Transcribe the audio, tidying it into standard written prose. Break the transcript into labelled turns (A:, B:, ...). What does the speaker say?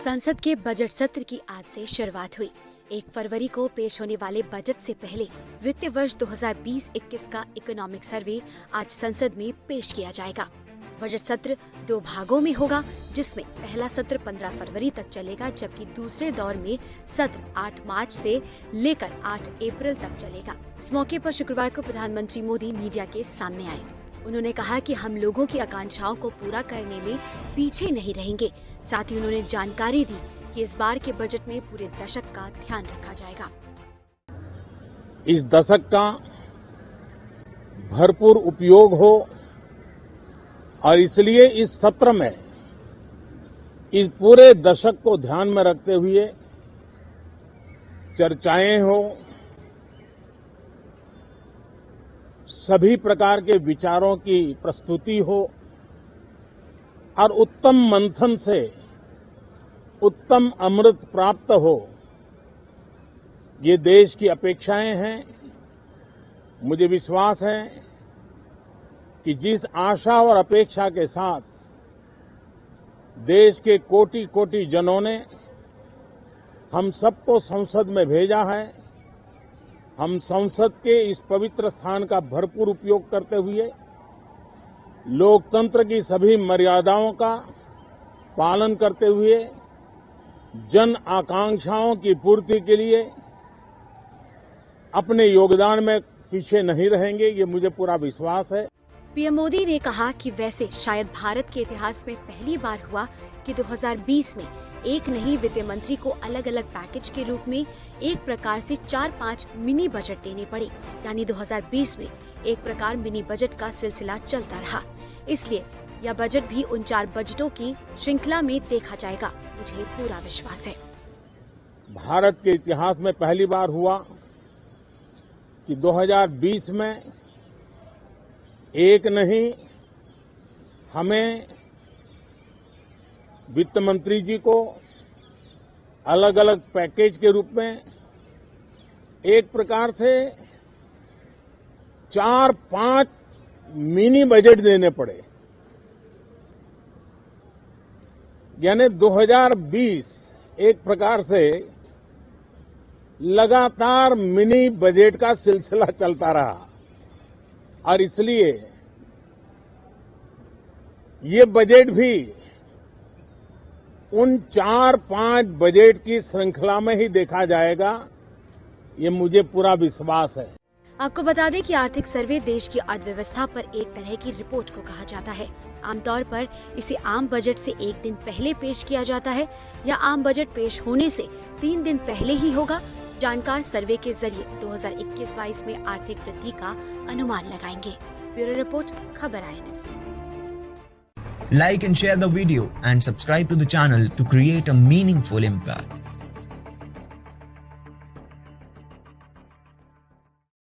A: संसद के बजट सत्र की आज से शुरुआत हुई। 1 फरवरी को पेश होने वाले बजट से पहले वित्तीय वर्ष 2020-21 का इकोनॉमिक सर्वे आज संसद में पेश किया जाएगा। बजट सत्र 2 भागों में होगा, जिसमें पहला सत्र 15 फरवरी तक चलेगा, जबकि दूसरे दौर में सत्र 8 मार्च से लेकर 8 अप्रैल तक चलेगा। इस मौके पर शुक्रवार को प्रधानमंत्री मोदी मीडिया के सामने आए। उन्होंने कहा कि हम लोगों की आकांक्षाओं को पूरा करने में पीछे नहीं रहेंगे। साथ ही उन्होंने जानकारी दी कि इस बार के बजट में पूरे दशक का ध्यान रखा जाएगा।
B: इस दशक का भरपूर उपयोग हो और इसलिए इस सत्र में इस पूरे दशक को ध्यान में रखते हुए चर्चाएं हो, सभी प्रकार के विचारों की प्रस्तुति हो और उत्तम मंथन से उत्तम अमृत प्राप्त हो, ये देश की अपेक्षाएं हैं। मुझे विश्वास है कि जिस आशा और अपेक्षा के साथ देश के कोटि कोटि जनों ने हम सबको संसद में भेजा है, हम संसद के इस पवित्र स्थान का भरपूर उपयोग करते हुए लोकतंत्र की सभी मर्यादाओं का पालन करते हुए जन आकांक्षाओं की पूर्ति के लिए अपने योगदान में पीछे नहीं रहेंगे, ये मुझे पूरा विश्वास है।
A: पीएम मोदी ने कहा कि वैसे शायद भारत के इतिहास में पहली बार हुआ कि 2020 में एक नहीं वित्त मंत्री को अलग अलग पैकेज के रूप में एक प्रकार से 4-5 मिनी बजट देने पड़े। यानी 2020 में एक प्रकार मिनी बजट का सिलसिला चलता रहा। इसलिए यह बजट भी उन 4 बजटों की श्रृंखला में देखा जाएगा। मुझे पूरा विश्वास है।
B: भारत के इतिहास में पहली बार हुआ कि 2020 में एक नहीं, हमें वित्त मंत्री जी को अलग अलग पैकेज के रूप में एक प्रकार से 4-5 मिनी बजट देने पड़े। यानी 2020 एक प्रकार से लगातार मिनी बजट का सिलसिला चलता रहा और इसलिए ये बजट भी उन 4-5 बजट की श्रृंखला में ही देखा जाएगा, ये मुझे पूरा विश्वास है।
A: आपको बता दें कि आर्थिक सर्वे देश की अर्थव्यवस्था पर एक तरह की रिपोर्ट को कहा जाता है। आमतौर पर इसे आम बजट से एक दिन पहले पेश किया जाता है या आम बजट पेश होने से 3 दिन पहले ही होगा। जानकार सर्वे के जरिए 2021-22 में आर्थिक वृद्धि का अनुमान लगाएंगे। ब्यूरो रिपोर्ट, खबर INS।
C: Like and share the video and subscribe to the channel to create a meaningful impact.